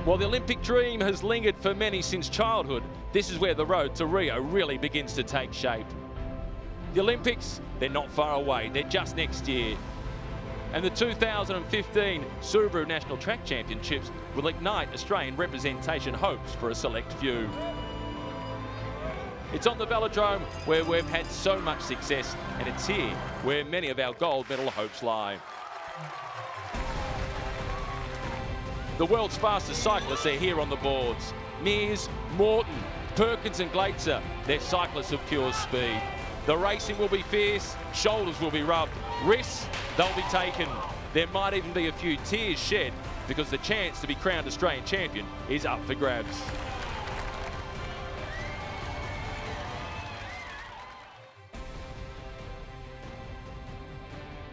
While the Olympic dream has lingered for many since childhood, this is where the road to Rio really begins to take shape. The Olympics, they're not far away, they're just next year. And the 2015 Subaru National Track Championships will ignite Australian representation hopes for a select few. It's on the velodrome where we've had so much success, and it's here where many of our gold medal hopes lie. The world's fastest cyclists are here on the boards. Mears, Morton, Perkins and Glaetzer, they're cyclists of pure speed. The racing will be fierce, shoulders will be rubbed, risks, they'll be taken. There might even be a few tears shed because the chance to be crowned Australian champion is up for grabs.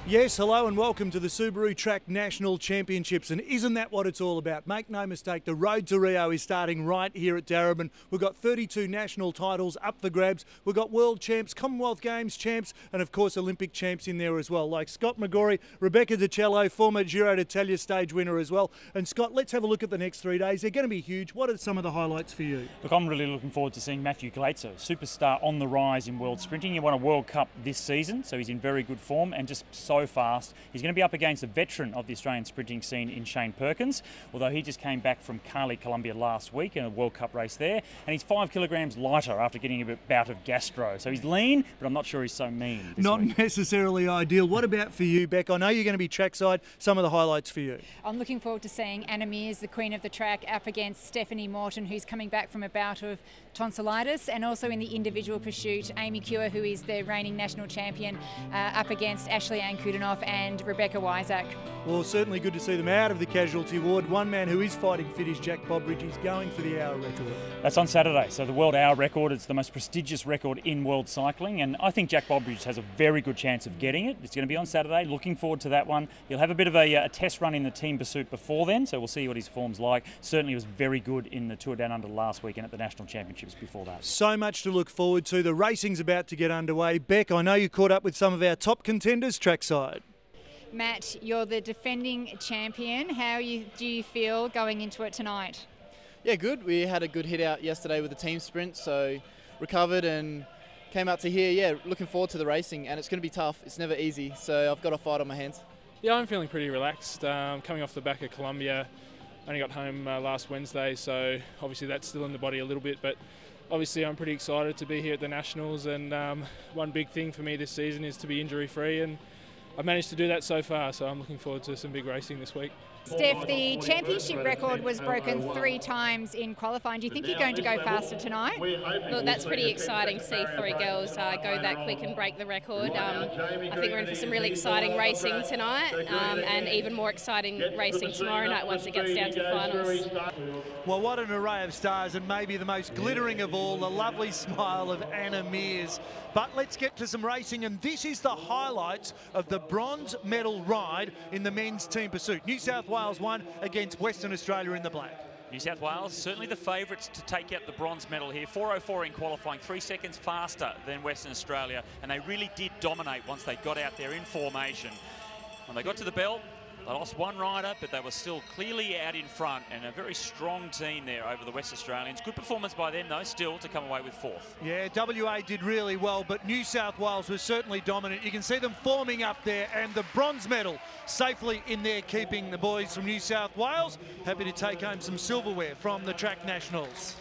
Yes, hello and welcome to the Subaru Track National Championships, and isn't that what it's all about? Make no mistake, the road to Rio is starting right here at Darebin. We've got 32 national titles up for grabs. We've got world champs, Commonwealth Games champs, and of course Olympic champs in there as well, like Scott McGorry, Rebecca DiCello, former Giro d'Italia stage winner as well. And Scott, let's have a look at the next 3 days. They're going to be huge. What are some of the highlights for you? Look, I'm really looking forward to seeing Matthew Glaetzer, superstar on the rise in world sprinting. He won a World Cup this season, so he's in very good form and just so fast. He's going to be up against a veteran of the Australian sprinting scene in Shane Perkins, although he just came back from Cali, Colombia last week in a World Cup race there, and he's 5 kilograms lighter after getting a bout of gastro. So he's lean, but I'm not sure he's so mean this Not week. necessarily ideal. What about for you, Beck? I know you're going to be trackside. Some of the highlights for you. I'm looking forward to seeing Anna Mears, the queen of the track, up against Stephanie Morton, who's coming back from a bout of tonsillitis, and also in the individual pursuit, Amy Cure, who is the reigning national champion, up against Ashley Ann Kudinoff and Rebecca Wysack. Well, certainly good to see them out of the casualty ward. One man who is fighting fit is Jack Bobridge. He's going for the hour record. That's on Saturday, so the world hour record, it's the most prestigious record in world cycling, and I think Jack Bobridge has a very good chance of getting it. It's going to be on Saturday, looking forward to that one. He'll have a bit of a test run in the team pursuit before then, so we'll see what his form's like. Certainly was very good in the Tour Down Under last week and at the National Championships before that. So much to look forward to. The racing's about to get underway. Beck, I know you caught up with some of our top contenders trackside. Matt, you're the defending champion. How do you feel going into it tonight? Yeah, good. We had a good hit out yesterday with the team sprint, so recovered and came out to here. Yeah, looking forward to the racing, and it's going to be tough. It's never easy, so I've got a fight on my hands. Yeah, I'm feeling pretty relaxed. Coming off the back of Colombia, only got home last Wednesday, so obviously that's still in the body a little bit, but obviously I'm pretty excited to be here at the Nationals, and one big thing for me this season is to be injury-free, and I've managed to do that so far, so I'm looking forward to some big racing this week. Steph, the championship record was broken 3 times in qualifying. Do you think you're going to go faster tonight? Look, that's pretty exciting to see 3 girls go that quick and break the record. I think we're in for some really exciting racing tonight, and even more exciting racing tomorrow night once it gets down to the finals. Well, what an array of stars, and maybe the most glittering of all, the lovely smile of Anna Mears. But let's get to some racing, and this is the highlights of the bronze medal ride in the men's team pursuit. New South Wales won against Western Australia in the black. New South Wales, certainly the favourites to take out the bronze medal here. 4:04 in qualifying, 3 seconds faster than Western Australia, and they really did dominate once they got out there in formation. When they got to the bell, they lost one rider, but they were still clearly out in front, and a very strong team there over the West Australians. Good performance by them, though, still to come away with 4th. Yeah, WA did really well, but New South Wales was certainly dominant. You can see them forming up there, and the bronze medal safely in there, keeping the boys from New South Wales happy to take home some silverware from the Track Nationals.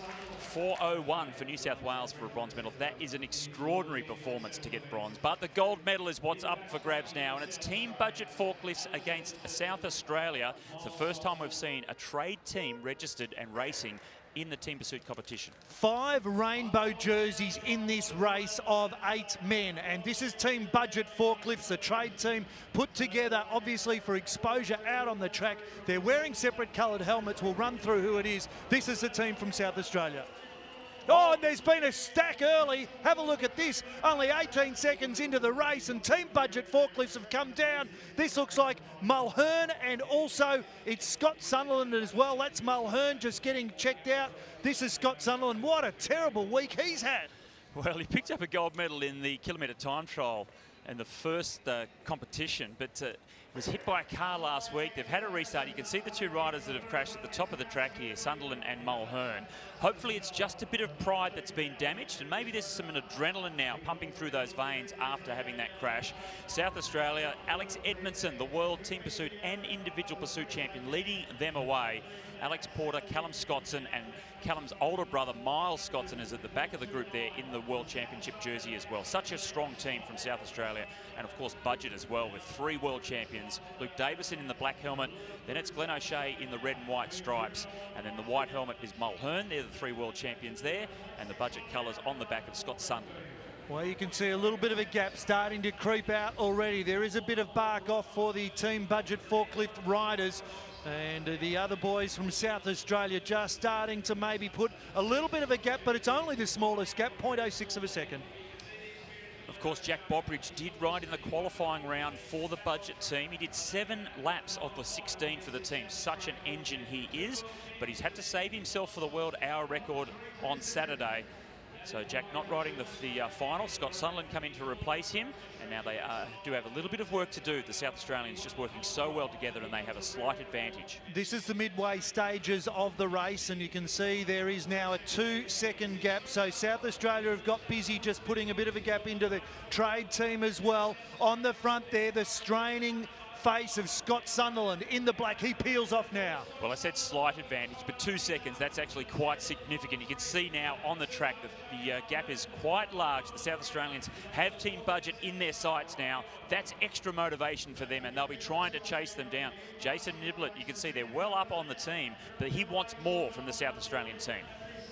4:01 for New South Wales for a bronze medal. That is an extraordinary performance to get bronze. But the gold medal is what's up for grabs now, and it's team budget forklifts against South Australia. It's the first time we've seen a trade team registered and racing in the team pursuit competition. 5 rainbow jerseys in this race of 8 men, and this is team budget forklifts, the trade team put together obviously for exposure out on the track. They're wearing separate coloured helmets. We'll run through who it is. This is the team from South Australia. Oh, and there's been a stack early. Have a look at this. Only 18 seconds into the race, and team budget forklifts have come down. This looks like Mulhern, and also it's Scott Sunderland as well. That's Mulhern just getting checked out. This is Scott Sunderland. What a terrible week he's had. Well, he picked up a gold medal in the kilometre time trial in the first competition, but was hit by a car last week. They've had a restart. You can see the two riders that have crashed at the top of the track here, Sunderland and Mulhern. Hopefully it's just a bit of pride that's been damaged, and maybe there's some adrenaline now pumping through those veins after having that crash. South Australia, Alex Edmondson, the World Team Pursuit and Individual Pursuit Champion, leading them away. Alex Porter, Callum Scottson, and Callum's older brother, Miles Scottson, is at the back of the group there in the World Championship jersey as well. Such a strong team from South Australia, and of course Budget as well, with 3 world champions. Luke Davison in the black helmet, then it's Glenn O'Shea in the red and white stripes, and then the white helmet is Mulhern. They're the 3 world champions there, and the Budget colours on the back of Scott Sunderland. Well, you can see a little bit of a gap starting to creep out already. There is a bit of bark off for the Team Budget forklift riders. And the other boys from South Australia just starting to maybe put a little bit of a gap, but it's only the smallest gap, 0.06 of a second. Of course, Jack Bobridge did ride in the qualifying round for the Budget team. He did 7 laps of the 16 for the team. Such an engine he is, but he's had to save himself for the world hour record on Saturday. So Jack not riding the final. Scott Sunderland come in to replace him, and now they do have a little bit of work to do. The South Australians just working so well together, and they have a slight advantage. This is the midway stages of the race, and you can see there is now a 2-second gap. So South Australia have got busy just putting a bit of a gap into the trade team as well. On the front there, the straining face of Scott Sunderland in the black. He peels off now. Well, I said slight advantage, but 2 seconds, that's actually quite significant. You can see now on the track that the gap is quite large. The South Australians have Team Budget in their sights now. That's extra motivation for them, and they'll be trying to chase them down. Jason Niblett, you can see they're well up on the team, but he wants more from the South Australian team.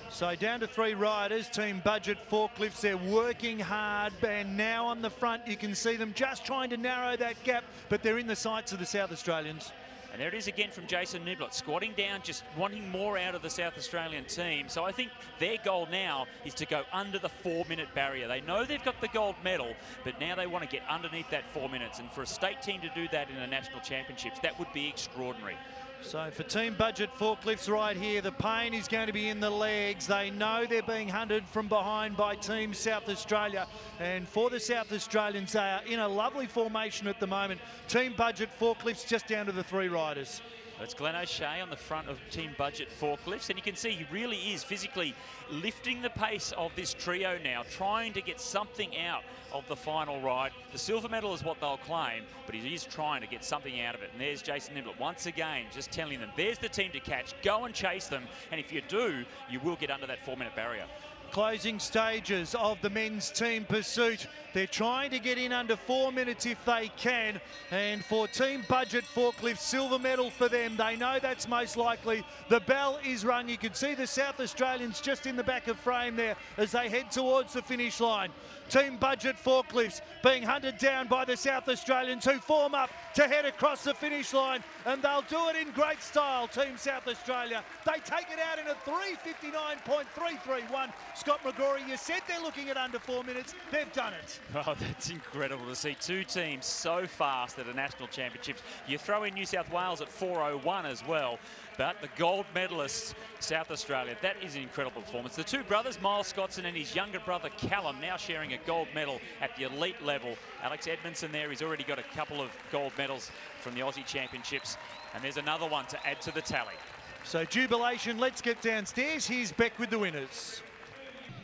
So down to 3 riders, Team Budget forklifts. They're working hard, and now on the front you can see them just trying to narrow that gap, but they're in the sights of the South Australians. And there it is again from Jason Niblett, squatting down, just wanting more out of the South Australian team. So I think their goal now is to go under the 4-minute barrier. They know they've got the gold medal, but now they want to get underneath that 4 minutes. And for a state team to do that in the national championships, that would be extraordinary. So for Team Budget forklifts right here, the pain is going to be in the legs. They know they're being hunted from behind by Team South Australia. And for the South Australians, they are in a lovely formation at the moment. Team Budget forklifts just down to the 3 riders. It's Glenn O'Shea on the front of Team Budget forklifts, and you can see he really is physically lifting the pace of this trio now, trying to get something out of the final ride. The silver medal is what they'll claim, but he is trying to get something out of it. And there's Jason Niblett once again just telling them, there's the team to catch, go and chase them, and if you do, you will get under that 4-minute barrier. Closing stages of the men's team pursuit. They're trying to get in under 4 minutes if they can. And for Team Budget forklift, silver medal for them. They know that's most likely. The bell is rung. You can see the South Australians just in the back of frame there as they head towards the finish line. Team Budget forklifts being hunted down by the South Australians, who form up to head across the finish line, and they'll do it in great style. Team South Australia, they take it out in a 3:59.331. Scott McGrory, you said they're looking at under 4 minutes. They've done it. Oh, that's incredible to see 2 teams so fast at the national championships. You throw in New South Wales at 4:01 as well, but the gold medalists, South Australia, that is an incredible performance. The 2 brothers, Miles Scottson and his younger brother Callum, now sharing a gold medal at the elite level. Alex Edmondson there, he's already got a couple of gold medals from the Aussie Championships, and there's another one to add to the tally. So jubilation, let's get downstairs. Here's Beck with the winners.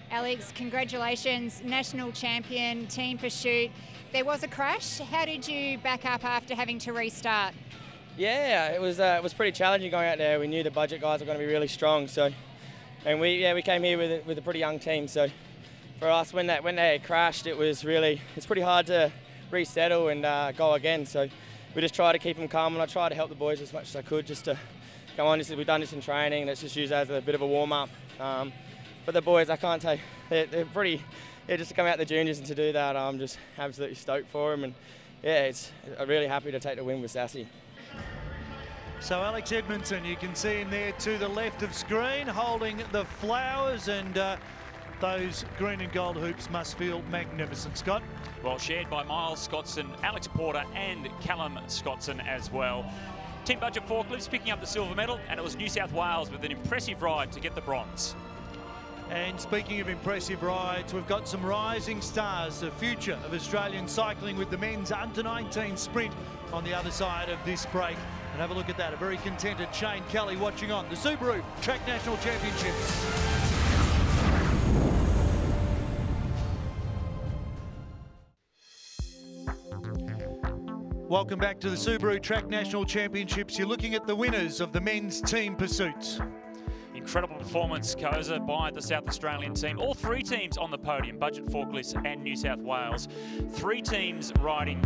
Alex, congratulations, national champion, team pursuit. There was a crash. How did you back up after having to restart? Yeah, it was pretty challenging going out there. We knew the Budget guys were going to be really strong, so, and we came here with a pretty young team. So for us, when they crashed, it's pretty hard to resettle and go again. So we just try to keep them calm, and I try to help the boys as much as I could just to go on. We've done this in training. Let's just use that as a bit of a warm up. But the boys, I can't tell you, they're pretty. Yeah, just to come out the juniors and to do that, I'm just absolutely stoked for them. And yeah, I'm really happy to take the win with Sassy. So Alex Edmondson, you can see him there to the left of screen holding the flowers, and those green and gold hoops must feel magnificent, Scott. Well, shared by Miles Scottson, Alex Porter and Callum Scottson as well. Team Budget forklifts picking up the silver medal, and it was New South Wales with an impressive ride to get the bronze. And speaking of impressive rides, we've got some rising stars, the future of Australian cycling with the men's under-19 sprint on the other side of this break. And have a look at that, a very contented Shane Kelly watching on the Subaru Track National Championships. Welcome back to the Subaru Track National Championships. You're looking at the winners of the men's team pursuits. Incredible performance, Koza, by the South Australian team. All three teams on the podium, Budget Forklifts and New South Wales. Three teams riding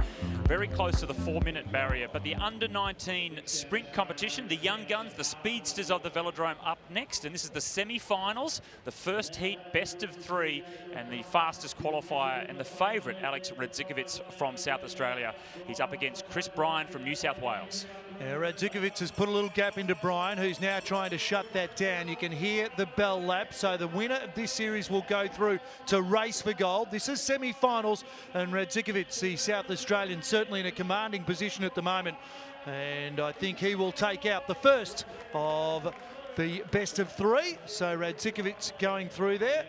very close to the 4-minute barrier. But the under-19 sprint competition, the young guns, the speedsters of the velodrome up next. And this is the semi-finals, the first heat, best of three, and the fastest qualifier and the favourite, Alex Radzikovic from South Australia. He's up against Chris Bryan from New South Wales. Yeah, Radzikovic has put a little gap into Bryan, who's now trying to shut that down. You can hear the bell lap, so the winner of this series will go through to race for gold. This is semi-finals, and Radzikovic, the South Australian, certainly in a commanding position at the moment. And I think he will take out the first of the best of three. So Radzikovic going through there.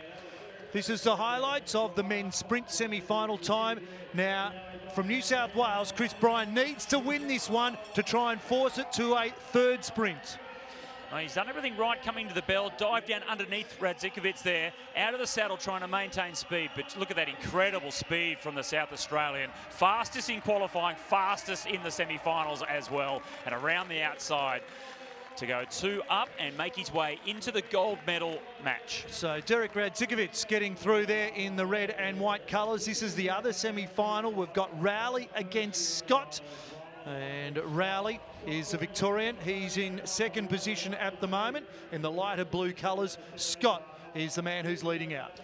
This is the highlights of the men's sprint semi-final time. Now, from New South Wales, Chris Bryan needs to win this one to try and force it to a third sprint. Well, he's done everything right coming to the bell, dive down underneath Radzikovic there, out of the saddle trying to maintain speed, but look at that incredible speed from the South Australian. Fastest in qualifying, fastest in the semi-finals as well, and around the outside to go 2 up and make his way into the gold medal match. So Derek Radzikovic getting through there in the red and white colours. This is the other semi-final. We've got Rowley against Scott. And Rowley is the Victorian. He's in second position at the moment in the lighter blue colours. Scott is the man who's leading out.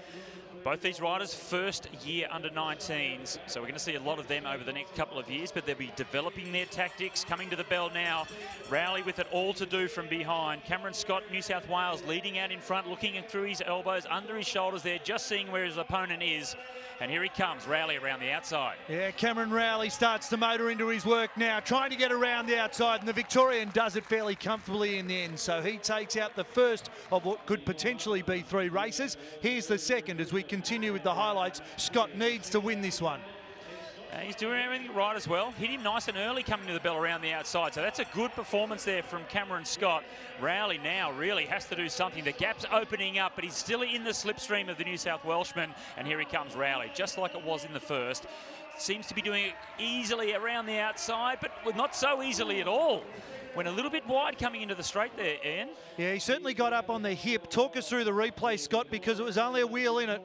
Both these riders first year under 19s, so we're going to see a lot of them over the next couple of years, but they'll be developing their tactics, coming to the bell now. Rowley with it all to do from behind. Cameron Scott, New South Wales, leading out in front, looking through his elbows, under his shoulders there, just seeing where his opponent is. And here he comes, Rowley around the outside. Yeah, Cameron Rowley starts to motor into his work now, trying to get around the outside, and the Victorian does it fairly comfortably in the end. So he takes out the first of what could potentially be 3 races. Here's the second as we continue with the highlights. Scott needs to win this one. He's doing everything right as well. Hit him nice and early coming to the bell around the outside. So that's a good performance there from Cameron Scott. Rowley now really has to do something. The gap's opening up, but he's still in the slipstream of the New South Welshman. And here he comes, Rowley, just like it was in the first. Seems to be doing it easily around the outside, but not so easily at all. Went a little bit wide coming into the straight there, Ian. Yeah, he certainly got up on the hip. Talk us through the replay, Scott, because it was only a wheel in it.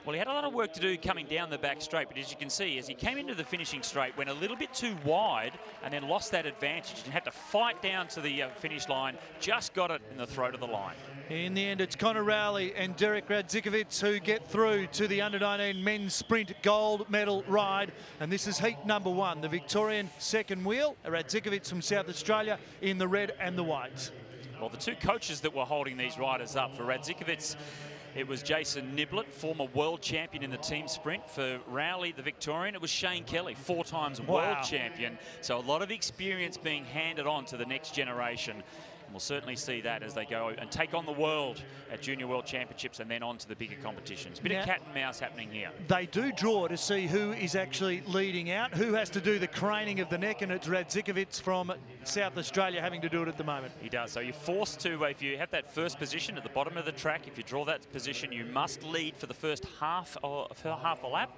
Well, he had a lot of work to do coming down the back straight, but as you can see, as he came into the finishing straight, went a little bit too wide and then lost that advantage and had to fight down to the finish line, just got it in the throat of the line. In the end, it's Connor Rowley and Derek Radzikovic who get through to the under-19 men's sprint gold medal ride. And this is heat number 1, the Victorian second wheel, Radzikovic from South Australia in the red and the white. Well, the 2 coaches that were holding these riders up for Radzikovic, it was Jason Niblett, former world champion in the team sprint. For Rowley, the Victorian, it was Shane Kelly, 4 times world champion. So a lot of experience being handed on to the next generation. And we'll certainly see that as they go and take on the world at Junior World Championships and then on to the bigger competitions. Bit of cat and mouse happening here. They do draw to see who is actually leading out, who has to do the craning of the neck, and it's Radzikovic from South Australia having to do it at the moment. He does. So you're forced to, if you have that first position at the bottom of the track, if you draw that position, you must lead for the first half a lap.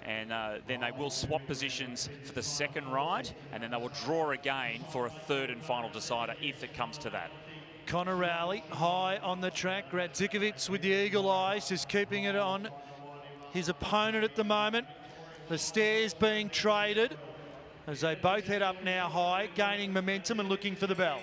And then they will swap positions for the second ride, and then they will draw again for a third and final decider if it comes to that. Connor Rowley high on the track. Radzikovic with the eagle eyes, just keeping it on his opponent at the moment. The stairs being traded as they both head up now high, gaining momentum and looking for the bell.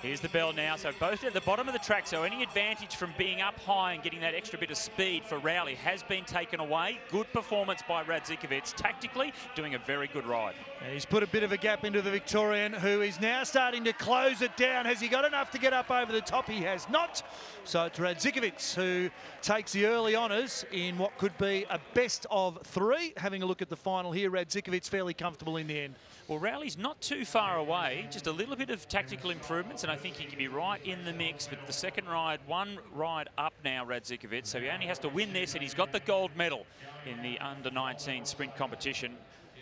Here's the bell now, so both at the bottom of the track, so any advantage from being up high and getting that extra bit of speed for Rowley has been taken away. Good performance by Radzikovic, tactically doing a very good ride. And he's put a bit of a gap into the Victorian, who is now starting to close it down. Has he got enough to get up over the top? He has not. So it's Radzikovic who takes the early honours in what could be a best of 3. Having a look at the final here, Radzikovic fairly comfortable in the end. Well, Rowley's not too far away, just a little bit of tactical improvements, and I think he can be right in the mix. But the second ride, one ride up now, Radzikovic, so he only has to win this, and he's got the gold medal in the under-19 sprint competition.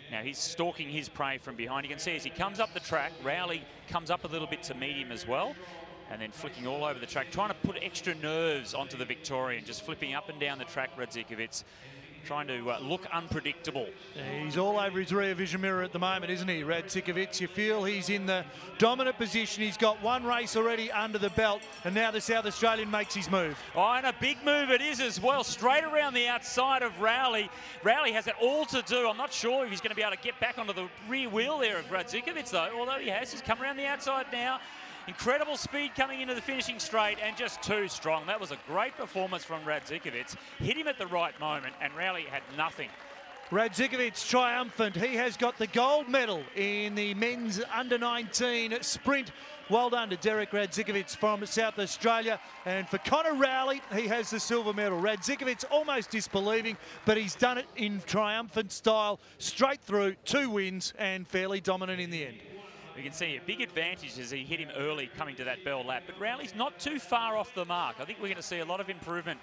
Now he's stalking his prey from behind. You can see as he comes up the track, Rowley comes up a little bit to meet him as well, and then flicking all over the track, trying to put extra nerves onto the Victorian, just flipping up and down the track, Radzikovic, trying to look unpredictable. Yeah, he's all over his rear vision mirror at the moment, isn't he, Radzikovic? You feel he's in the dominant position. He's got one race already under the belt, and now the South Australian makes his move. Oh, and a big move it is as well, straight around the outside of Rowley. Rowley has it all to do. I'm not sure if he's going to be able to get back onto the rear wheel there of Radzikovic, though, although he has. He's come around the outside now. Incredible speed coming into the finishing straight, and just too strong. That was a great performance from Radzikovic. Hit him at the right moment, and Rowley had nothing. Radzikovic triumphant. He has got the gold medal in the men's under-19 sprint. Well done to Derek Radzikovic from South Australia. And for Connor Rowley, he has the silver medal. Radzikovic almost disbelieving, but he's done it in triumphant style, straight through, 2 wins, and fairly dominant in the end. We can see a big advantage as he hit him early coming to that bell lap. But Rowley's not too far off the mark. I think we're going to see a lot of improvement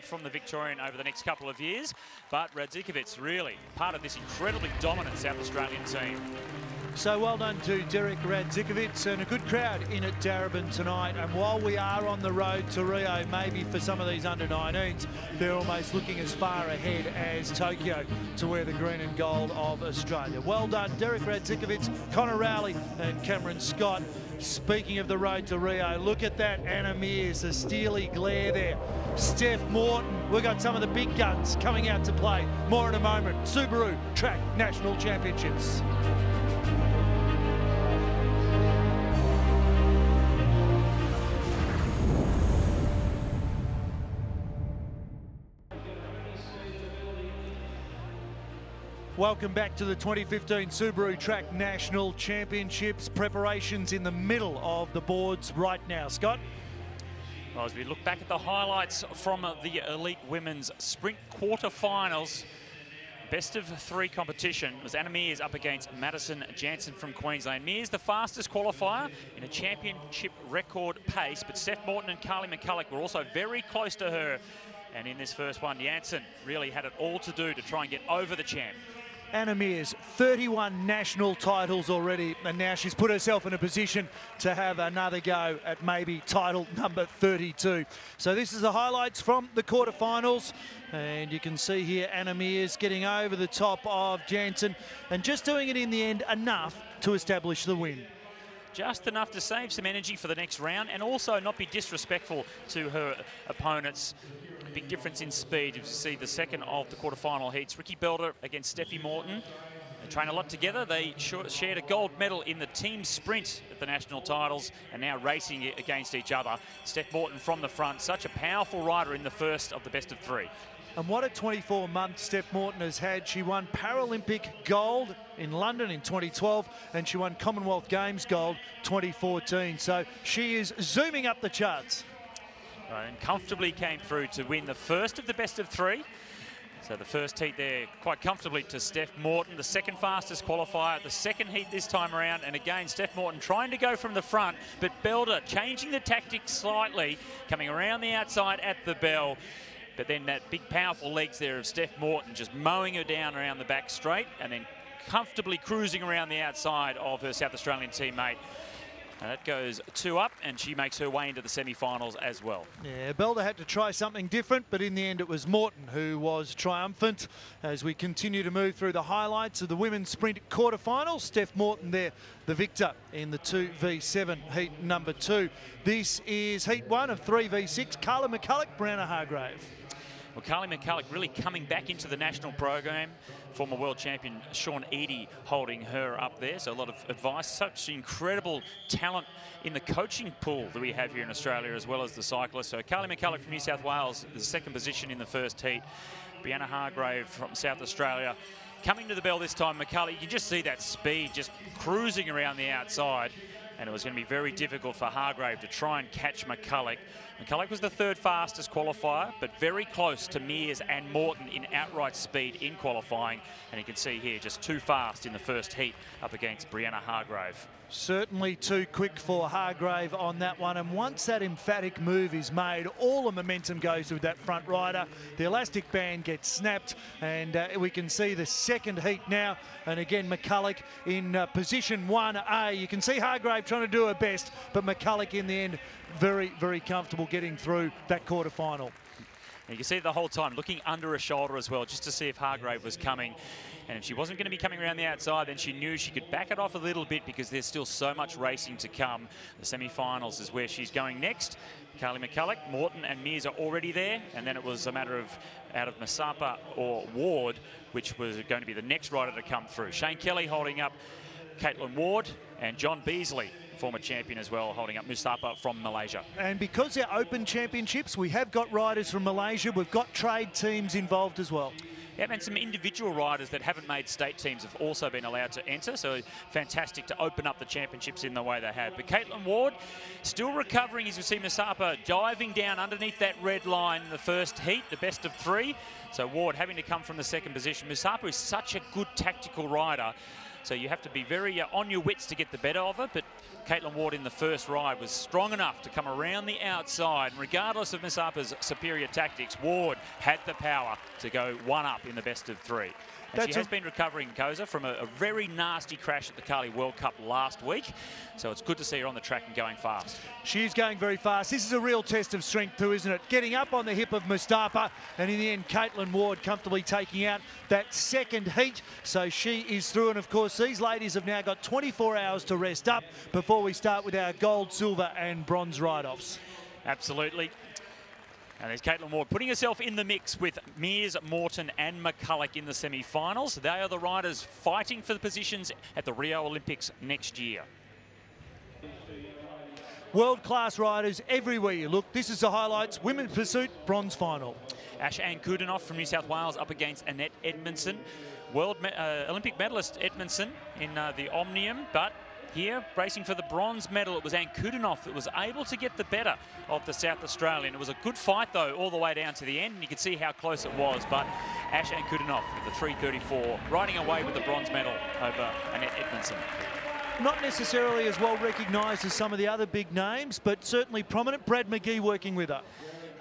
from the Victorian over the next couple of years. But Radzikovic really part of this incredibly dominant South Australian team. So well done to Derek Radzikovic, and a good crowd in at Darebin tonight. And while we are on the road to Rio, maybe for some of these under-19s, they're almost looking as far ahead as Tokyo to wear the green and gold of Australia. Well done, Derek Radzikovic, Connor Rowley and Cameron Scott. Speaking of the road to Rio, look at that Anna Mears, the steely glare there. Steph Morton, we've got some of the big guns coming out to play. More in a moment. Subaru Track National Championships. Welcome back to the 2015 Subaru Track National Championships. Preparations in the middle of the boards right now. Scott? Well, as we look back at the highlights from the elite women's sprint quarterfinals, best of 3 competition was Anna Mears up against Madison Jansen from Queensland. Mears the fastest qualifier in a championship record pace, but Steph Morton and Carly McCulloch were also very close to her. And in this first one, Jansen really had it all to do to try and get over the champ. Anna Mears, 31 national titles already, and now she's put herself in a position to have another go at maybe title number 32. So this is the highlights from the quarterfinals, and you can see here Anna Mears getting over the top of Jansen and just doing it in the end enough to establish the win. Just enough to save some energy for the next round and also not be disrespectful to her opponents. Big difference in speed. As you see the second of the quarterfinal heats, Ricky Belder against Steffi Morton. They train a lot together. They shared a gold medal in the team sprint at the national titles and now racing against each other. Steph Morton from the front, such a powerful rider in the first of the best of 3. And what a 24-month Steph Morton has had. She won Paralympic gold in London in 2012 and she won Commonwealth Games gold 2014. So she is zooming up the charts. And comfortably came through to win the first of the best of 3. So the first heat there quite comfortably to Steph Morton, the second fastest qualifier, the second heat this time around. And again, Steph Morton trying to go from the front, but Belder changing the tactics slightly, coming around the outside at the bell. But then that big powerful legs there of Steph Morton just mowing her down around the back straight and then comfortably cruising around the outside of her South Australian teammate. And that goes 2 up and she makes her way into the semi-finals as well. Yeah, Belder had to try something different, but in the end it was Morton who was triumphant. As we continue to move through the highlights of the women's sprint quarterfinals, Steph Morton there, the victor in the 2v7 heat number 2. This is heat 1 of 3v6. Carla McCulloch, Brianna Hargrave. Well, Carly McCulloch really coming back into the national program. Former world champion Sean Eadie holding her up there. So a lot of advice, such incredible talent in the coaching pool that we have here in Australia as well as the cyclists. So Carly McCulloch from New South Wales, the second position in the first heat. Brianna Hargrave from South Australia. Coming to the bell this time, McCulloch, you can just see that speed just cruising around the outside. and it was going to be very difficult for Hargrave to try and catch McCulloch. McCulloch was the third fastest qualifier, but very close to Mears and Morton in outright speed in qualifying. And you can see here, just too fast in the first heat up against Brianna Hargrave. Certainly too quick for Hargrave on that one, and once that emphatic move is made, all the momentum goes with that front rider. The elastic band gets snapped, and we can see the second heat now, and again McCulloch in position 1A. You can see Hargrave trying to do her best, but McCulloch in the end very, very comfortable getting through that quarterfinal. You can see the whole time looking under her shoulder as well, just to see if Hargrave was coming. And if she wasn't going to be coming around the outside, then she knew she could back it off a little bit, because there's still so much racing to come. The semi-finals is where she's going next. Carly McCulloch, Morton and Mears are already there. And then it was a matter of out of Masapa or Ward, which was going to be the next rider to come through. Shane Kelly holding up Caitlin Ward, and John Beasley, former champion as well, holding up Musapa from Malaysia. And because they're open championships, we have got riders from Malaysia. We've got trade teams involved as well. Yeah, and some individual riders that haven't made state teams have also been allowed to enter, so fantastic to open up the championships in the way they have. But Caitlin Ward still recovering, as we see Musapa diving down underneath that red line in the first heat, the best of three. So Ward having to come from the second position. Musapa is such a good tactical rider, so you have to be very on your wits to get the better of her, but Caitlin Ward in the first ride was strong enough to come around the outside. And regardless of Musapa's superior tactics, Ward had the power to go one up in the best of three. And she has been recovering, Koza, from a very nasty crash at the Carly World Cup last week. So it's good to see her on the track and going fast. She's going very fast. This is a real test of strength too, isn't it? Getting up on the hip of Musapa, and in the end, Caitlin Ward comfortably taking out that second heat. So she is through, and of course, these ladies have now got 24 hours to rest up before we start with our gold, silver and bronze ride-offs. Absolutely. And there's Caitlin Ward putting herself in the mix with Mears, Morton and McCulloch in the semi-finals. They are the riders fighting for the positions at the Rio Olympics next year. World-class riders everywhere you look. This is the highlights. Women's pursuit, bronze final. Ash Ann Kudinoff from New South Wales up against Annette Edmondson. Olympic medalist Edmondson in the Omnium, but here, racing for the bronze medal, it was Ann Kudinoff that was able to get the better of the South Australian. It was a good fight, though, all the way down to the end, and you can see how close it was. But Ash Ann Kudinoff with the 3:34, riding away with the bronze medal over Annette Edmondson. Not necessarily as well recognised as some of the other big names, but certainly prominent. Brad McGee working with her.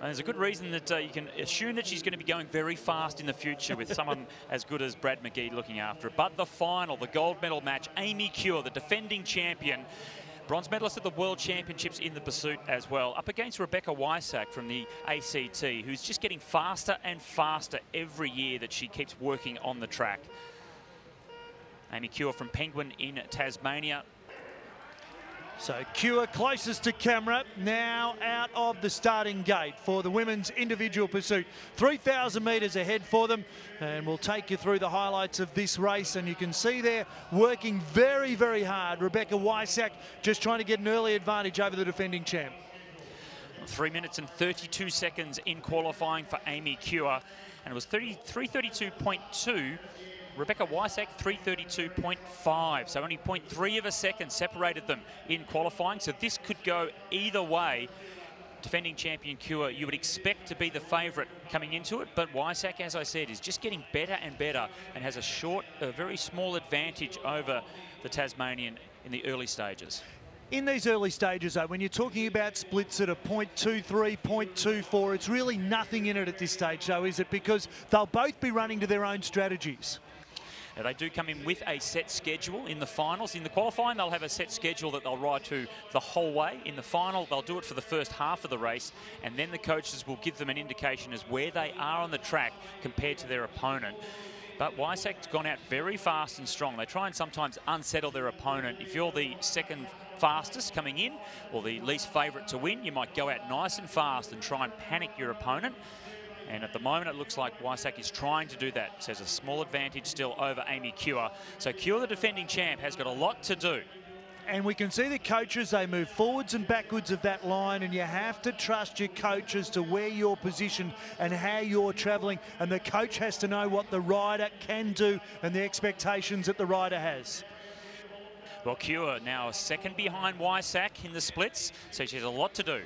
And there's a good reason that you can assume that she's going to be going very fast in the future with someone as good as Brad McGee looking after her. But the final, the gold medal match, Amy Cure, the defending champion, bronze medalist at the World Championships in the pursuit as well, up against Rebecca Wysack from the ACT, who's just getting faster and faster every year that she keeps working on the track. Amy Cure from Penguin in Tasmania. So Cure closest to camera, now out of the starting gate for the women's individual pursuit. 3,000 metres ahead for them, and we'll take you through the highlights of this race, and you can see they're working very, very hard. Rebecca Wysack just trying to get an early advantage over the defending champ. 3 minutes and 32 seconds in qualifying for Amy Cure, and it was 3:32.2. Rebecca Wysack 3:32.5, so only 0.3 of a second separated them in qualifying, so this could go either way. Defending champion Cure, you would expect to be the favourite coming into it, but Wysack, as I said, is just getting better and better and has a very small advantage over the Tasmanian in the early stages. In these early stages, though, when you're talking about splits at a 0.23, 0.24, it's really nothing in it at this stage, though, is it? Because they'll both be running to their own strategies. Now, they do come in with a set schedule in the finals. In the qualifying, they'll have a set schedule that they'll ride to the whole way. In the final, they'll do it for the first half of the race, and then the coaches will give them an indication as where they are on the track compared to their opponent. But Wysack's gone out very fast and strong. They try and sometimes unsettle their opponent. If you're the second fastest coming in, or the least favourite to win, you might go out nice and fast and try and panic your opponent. And at the moment, it looks like Wysack is trying to do that. So there's a small advantage still over Amy Cure. So Cure, the defending champ, has got a lot to do. And we can see the coaches, they move forwards and backwards of that line, and you have to trust your coaches to where you're positioned and how you're travelling. And the coach has to know what the rider can do and the expectations that the rider has. Well, Cure now a second behind Wysack in the splits, so she has a lot to do.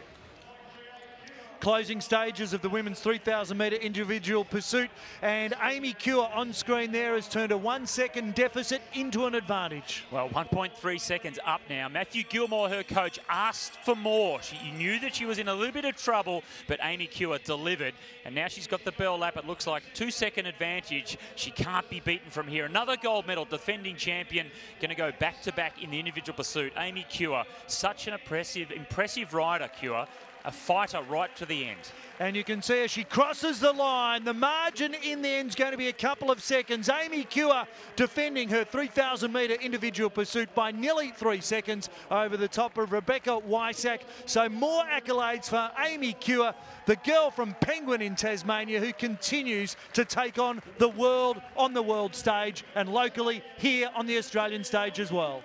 Closing stages of the women's 3,000 metre individual pursuit, and Amy Cure on screen there has turned a 1 second deficit into an advantage. Well, 1.3 seconds up now. Matthew Gilmore, her coach, asked for more. She knew that she was in a little bit of trouble, but Amy Cure delivered, and now she's got the bell lap. It looks like a 2 second advantage. She can't be beaten from here. Another gold medal, defending champion, going to go back to back in the individual pursuit. Amy Cure, such an impressive rider, Cure. A fighter right to the end. And you can see as she crosses the line, the margin in the end is going to be a couple of seconds. Amy Cure defending her 3,000 metre individual pursuit by nearly 3 seconds over the top of Rebecca Wysack. So more accolades for Amy Cure, the girl from Penguin in Tasmania, who continues to take on the world stage and locally here on the Australian stage as well.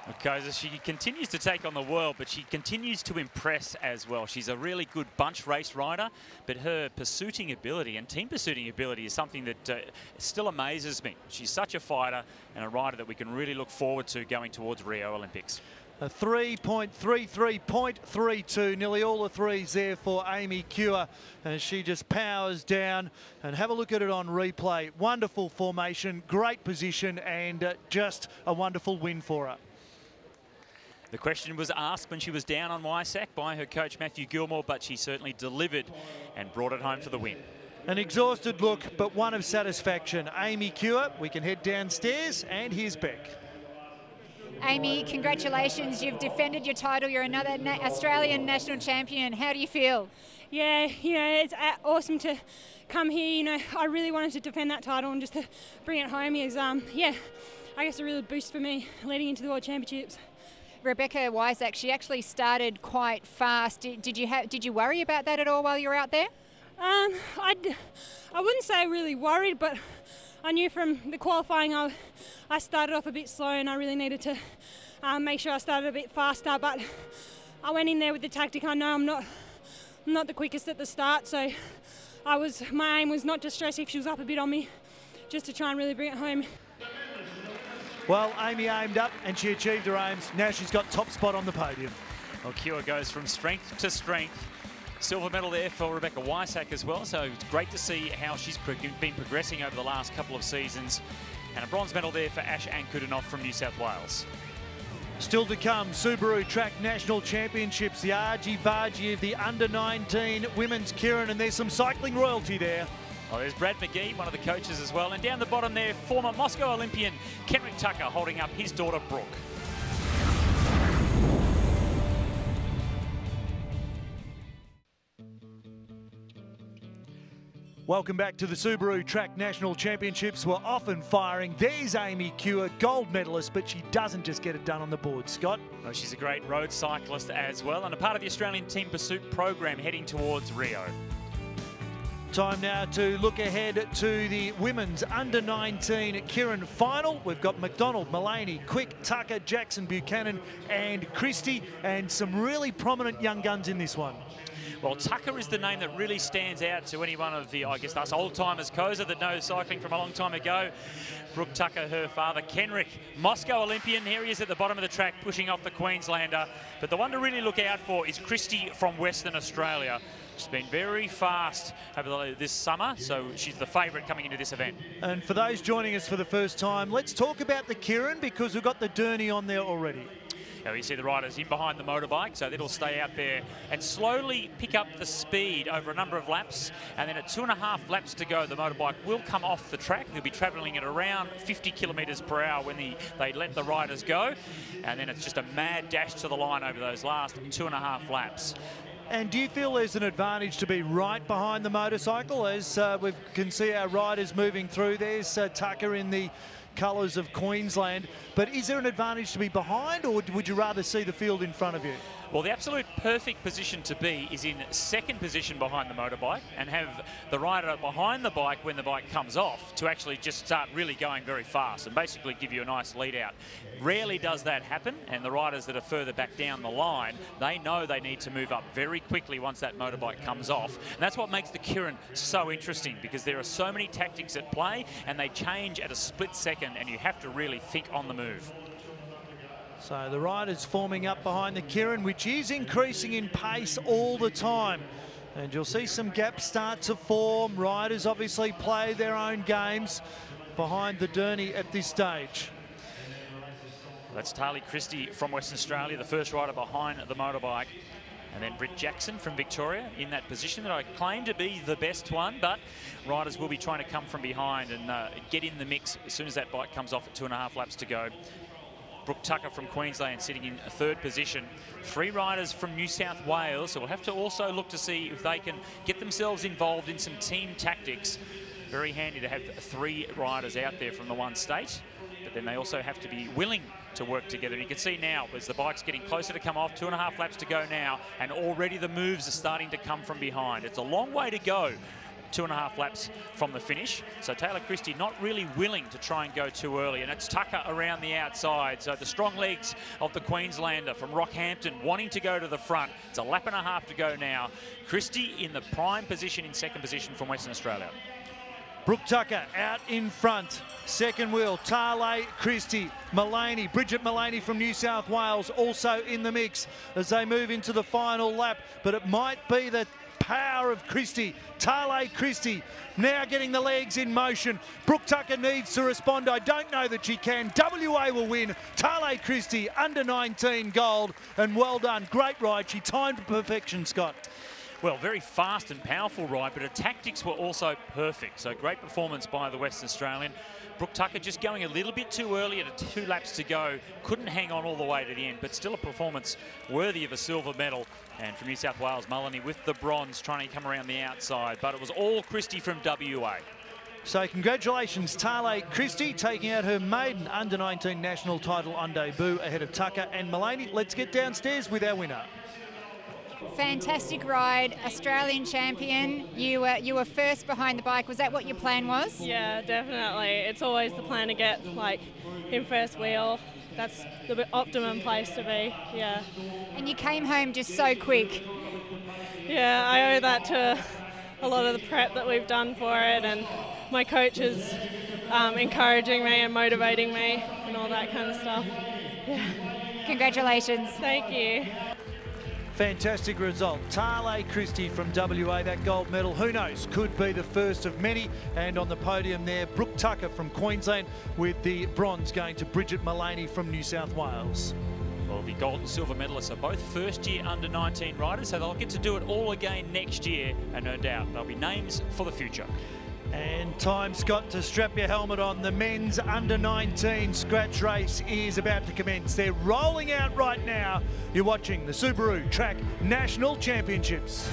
Okay, so she continues to take on the world, but she continues to impress as well. She's a really good bunch race rider, but her pursuiting ability and team pursuiting ability is something that still amazes me. She's such a fighter and a rider that we can really look forward to going towards Rio Olympics. A 3.33.32, nearly all the threes there for Amy Cure as she just powers down. And have a look at it on replay. Wonderful formation, great position, and just a wonderful win for her. The question was asked when she was down on Wysack by her coach Matthew Gilmore, but she certainly delivered and brought it home for the win. An exhausted look, but one of satisfaction. Amy Cure, we can head downstairs, and here's Beck. Amy, congratulations. You've defended your title. You're another Australian national champion. How do you feel? Yeah, it's awesome to come here. I really wanted to defend that title, and just to bring it home is, I guess a real boost for me leading into the World Championships. Rebecca Wysack, she actually started quite fast. Did you worry about that at all while you were out there? I wouldn't say really worried, but I knew from the qualifying I started off a bit slow, and I really needed to make sure I started a bit faster. But I went in there with the tactic. I know I'm not the quickest at the start, so my aim was not to stress if she was up a bit on me, just to try and really bring it home. Well, Amy aimed up and she achieved her aims. Now she's got top spot on the podium. Well, Cure goes from strength to strength. Silver medal there for Rebecca Wysack as well, so it's great to see how she's been progressing over the last couple of seasons. And a bronze medal there for Ash Ankudinoff from New South Wales. Still to come, Subaru Track National Championships, the argy-bargy of the under-19 women's Kieran, and there's some cycling royalty there. Oh, there's Brad McGee, one of the coaches as well. And down the bottom there, former Moscow Olympian Kenrick Tucker holding up his daughter, Brooke. Welcome back to the Subaru Track National Championships. We're often firing. There's Amy Cure, gold medalist, but she doesn't just get it done on the board. Scott? Oh, she's a great road cyclist as well, and a part of the Australian Team Pursuit program heading towards Rio. Time now to look ahead to the women's under-19 Kieran final. We've got McDonald, Mullaney, Quick, Tucker, Jackson, Buchanan and Christie, and some really prominent young guns in this one. Well, Tucker is the name that really stands out to any one of the, I guess, us old-timers, Koza, that knows cycling from a long time ago. Brooke Tucker, her father, Kenrick, Moscow Olympian. Here he is at the bottom of the track, pushing off the Queenslander. But the one to really look out for is Christie from Western Australia. She's been very fast over this summer, so she's the favourite coming into this event. And for those joining us for the first time, let's talk about the Kieran, because we've got the Derny on there already. Now you see the riders in behind the motorbike, so that'll stay out there and slowly pick up the speed over a number of laps. And then at 2.5 laps to go, the motorbike will come off the track. They'll be travelling at around 50 kilometres per hour when they let the riders go. And then it's just a mad dash to the line over those last 2.5 laps. And do you feel there's an advantage to be right behind the motorcycle as we can see our riders moving through? There's Tucker in the colours of Queensland, but is there an advantage to be behind, or would you rather see the field in front of you? Well, the absolute perfect position to be is in second position behind the motorbike and have the rider behind the bike when the bike comes off to actually just start really going very fast and basically give you a nice lead out. Rarely does that happen, and the riders that are further back down the line, they know they need to move up very quickly once that motorbike comes off. And that's what makes the Kieran so interesting, because there are so many tactics at play and they change at a split second, and you have to really think on the move. So the riders forming up behind the Kirin, which is increasing in pace all the time. And you'll see some gaps start to form. Riders obviously play their own games behind the Derny at this stage. That's Tarly Christie from Western Australia, the first rider behind the motorbike. And then Britt Jackson from Victoria in that position that I claim to be the best one, but riders will be trying to come from behind and get in the mix as soon as that bike comes off at 2.5 laps to go. Brooke Tucker from Queensland sitting in 3rd position. 3 riders from New South Wales, so we'll have to also look to see if they can get themselves involved in some team tactics. Very handy to have 3 riders out there from the one state, but then they also have to be willing to work together. And you can see now, as the bike's getting closer to come off, 2.5 laps to go now, and already the moves are starting to come from behind. It's a long way to go. 2.5 laps from the finish. So Taylor Christie not really willing to try and go too early, and it's Tucker around the outside. So the strong legs of the Queenslander from Rockhampton wanting to go to the front. It's 1.5 laps to go now. Christie in the prime position, in 2nd position from Western Australia. Brooke Tucker out in front. Second wheel, Tarley Christie, Mullaney, Bridget Mullaney from New South Wales also in the mix as they move into the final lap. But it might be the power of Christie. Tarley Christie now getting the legs in motion. Brooke Tucker needs to respond. I don't know that she can. WA will win. Tarley Christie, under 19 gold, and well done. Great ride. She timed to perfection, Scott. Well, very fast and powerful ride, but her tactics were also perfect. So great performance by the Western Australian. Brooke Tucker just going a little bit too early at 2 laps to go. Couldn't hang on all the way to the end, but still a performance worthy of a silver medal. And from New South Wales, Mullaney with the bronze, trying to come around the outside. But it was all Christie from WA. So congratulations, Tarley Christie, taking out her maiden under-19 national title on debut ahead of Tucker and Mullaney. Let's get downstairs with our winner. Fantastic ride, Australian champion. You were first behind the bike. Was that what your plan was? Yeah, definitely. It's always the plan to get like in first wheel. That's the optimum place to be. Yeah. And you came home just so quick. Yeah, I owe that to a lot of the prep that we've done for it, and my coaches encouraging me and motivating me and all that kind of stuff. Yeah. Congratulations. Thank you. Fantastic result. Tarley Christie from WA, that gold medal, who knows, could be the first of many. And on the podium there, Brooke Tucker from Queensland with the bronze going to Bridget Mullaney from New South Wales. Well, the gold and silver medalists are both first-year under-19 riders, so they'll get to do it all again next year, and no doubt they'll be names for the future. And time, Scott, to strap your helmet on. The men's under-19 scratch race is about to commence. They're rolling out right now. You're watching the Subaru Track National Championships.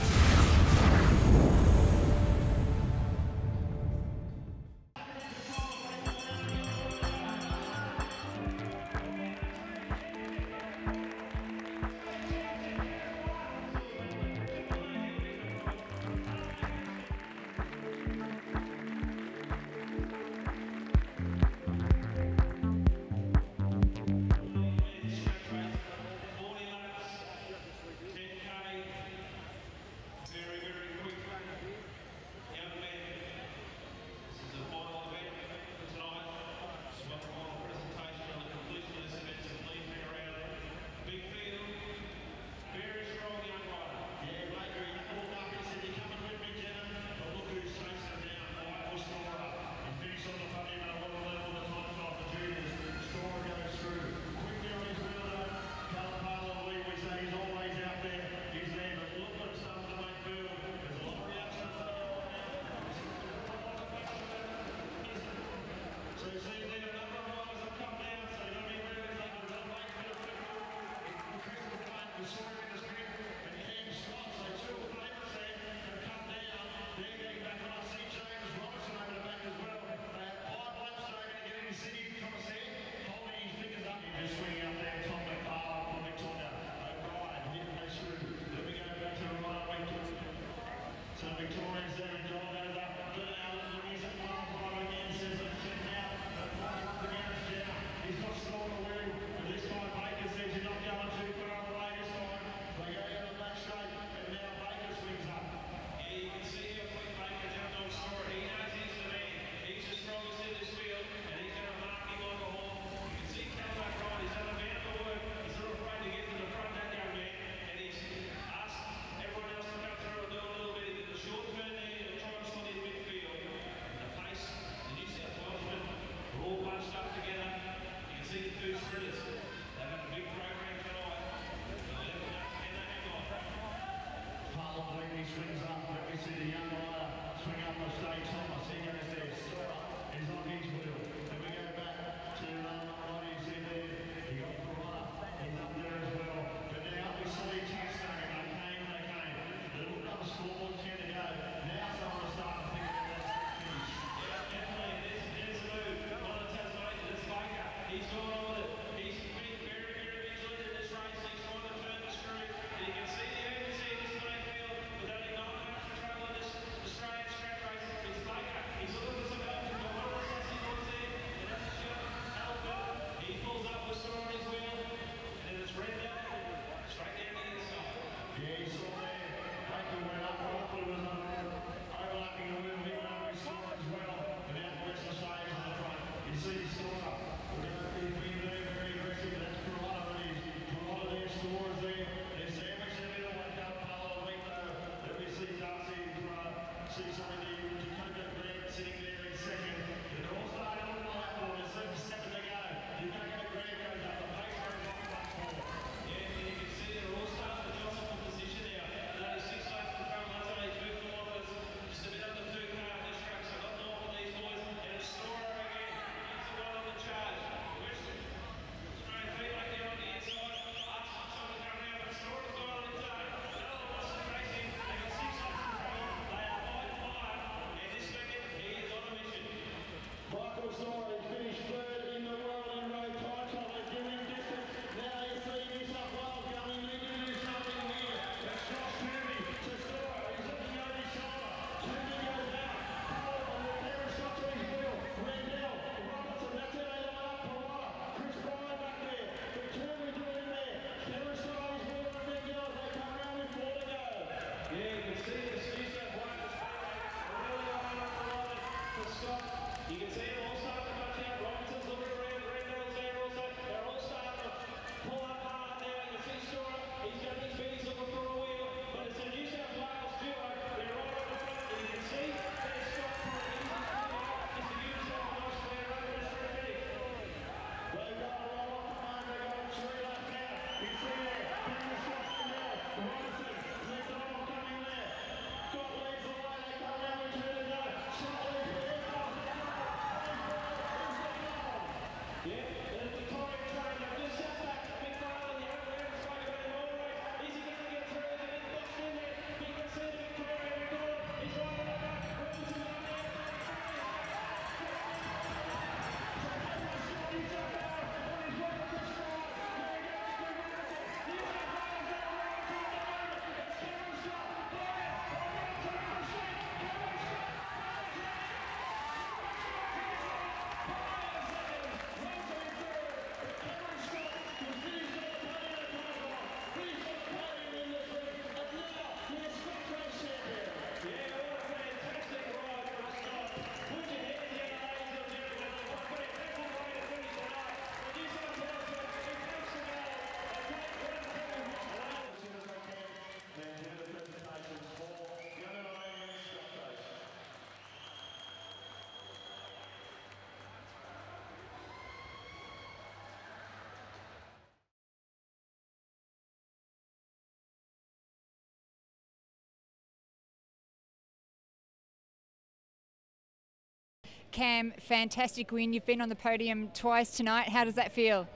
Cam, fantastic win. You've been on the podium twice tonight. How does that feel?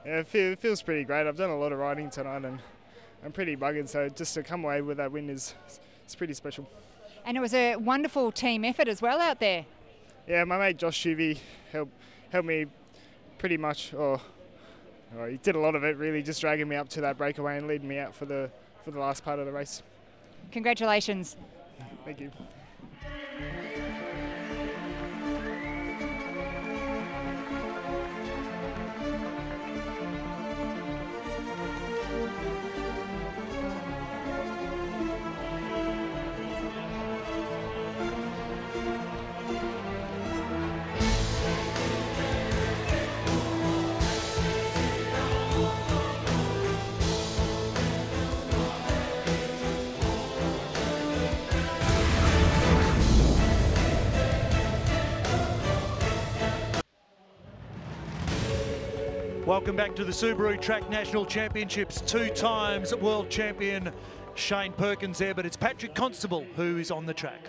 Yeah, it feels pretty great. I've done a lot of riding tonight and I'm pretty buggered, so just to come away with that win it's pretty special. And it was a wonderful team effort as well out there. Yeah, my mate Josh Shuvey helped me pretty much, he did a lot of it really, just dragging me up to that breakaway and leading me out for the last part of the race. Congratulations. Thank you. Welcome back to the Subaru Track National Championships. 2 times world champion Shane Perkins there, but it's Patrick Constable who is on the track.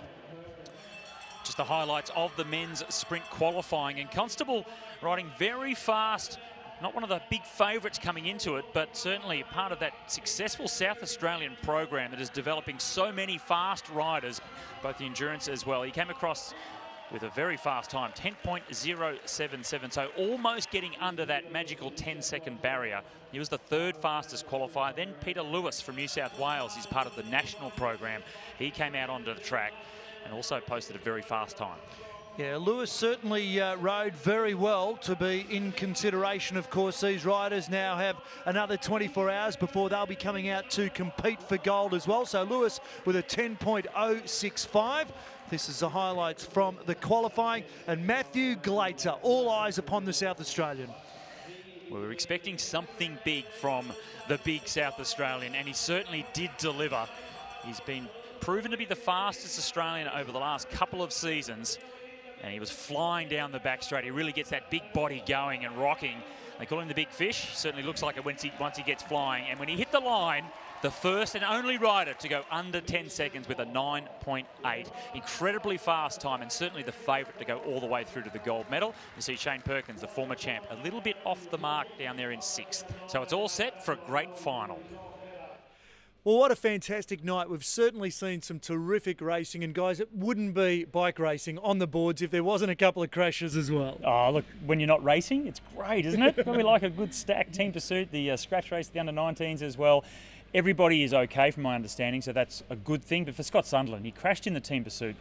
Just the highlights of the men's sprint qualifying, and Constable riding very fast. Not one of the big favourites coming into it, but certainly part of that successful South Australian program that is developing so many fast riders, both the endurance as well. He came across with a very fast time, 10.077, so almost getting under that magical 10-second barrier. He was the 3rd fastest qualifier. Then Peter Lewis from New South Wales, he's part of the national program. He came out onto the track and also posted a very fast time. Yeah, Lewis certainly rode very well to be in consideration. Of course, these riders now have another 24 hours before they'll be coming out to compete for gold as well. So Lewis with a 10.065. This is the highlights from the qualifying. And Matthew Glater, all eyes upon the South Australian. We were expecting something big from the big South Australian, and he certainly did deliver. He's been proven to be the fastest Australian over the last couple of seasons, and he was flying down the back straight. He really gets that big body going and rocking. They call him the big fish. Certainly looks like it once he gets flying. And when he hit the line, the first and only rider to go under 10 seconds with a 9.8. Incredibly fast time, and certainly the favourite to go all the way through to the gold medal. You see Shane Perkins, the former champ, a little bit off the mark down there in 6th. So it's all set for a great final. Well, what a fantastic night. We've certainly seen some terrific racing, and guys, it wouldn't be bike racing on the boards if there wasn't a couple of crashes as well. Oh, look, when you're not racing, it's great, isn't it? We like a good stacked team pursuit, the scratch race, the under-19s as well. Everybody is okay from my understanding, so that's a good thing. But for Scott Sunderland, he crashed in the team pursuit.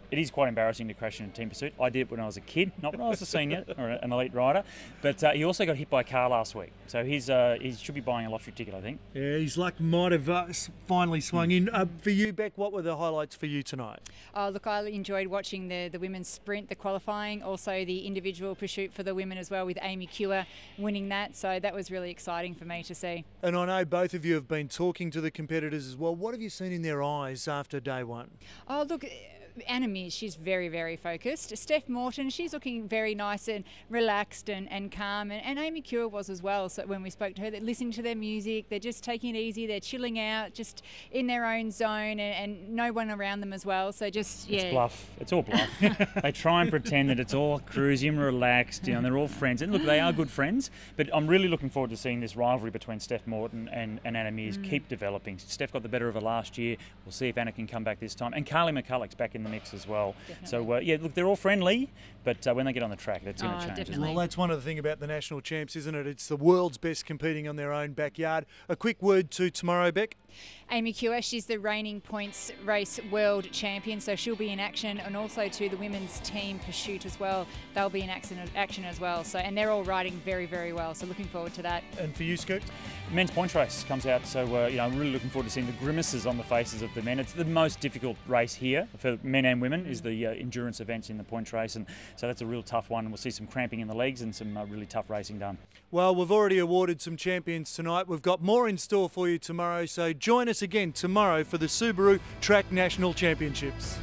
It is quite embarrassing to crash in a team pursuit. I did it when I was a kid, not when I was a senior or an elite rider. But he also got hit by a car last week. So he should be buying a lottery ticket, I think. Yeah, his luck might have finally swung in. For you, Beck, what were the highlights for you tonight? Oh, look, I enjoyed watching the women's sprint, the qualifying, also the individual pursuit for the women as well, with Amy Cure winning that. So that was really exciting for me to see. And I know both of you have been talking to the competitors as well. What have you seen in their eyes after day one? Oh, look, Anna Mears, she's very, very focused. Steph Morton, she's looking very nice and relaxed and calm. And Amy Cure was as well. So when we spoke to her, they're listening to their music, they're just taking it easy, they're chilling out, just in their own zone, and no one around them as well. So just, yeah. It's bluff. It's all bluff. They try and pretend that it's all cruisy and relaxed, you know, and they're all friends. And look, they are good friends, but I'm really looking forward to seeing this rivalry between Steph Morton and Anna Mears keep developing. Steph got the better of her last year. We'll see if Anna can come back this time. And Carly McCulloch's back in the mix as well. Definitely. So, yeah, look, they're all friendly, but when they get on the track, that's going to change. Definitely. Well, that's one of the things about the national champs, isn't it? It's the world's best competing on their own backyard. A quick word to tomorrow, Beck. Amy Cure, she's the reigning points race world champion, so she'll be in action, and also to the women's team pursuit as well. They'll be in action as well. So, and they're all riding very, very well. So looking forward to that. And for you, Scoot? Men's points race comes out, so you know, I'm really looking forward to seeing the grimaces on the faces of the men. It's the most difficult race here for men and women, is the endurance events in the points race, and so that's a real tough one. We'll see some cramping in the legs and some really tough racing done. Well, we've already awarded some champions tonight. We've got more in store for you tomorrow, so join us again tomorrow for the Subaru Track National Championships.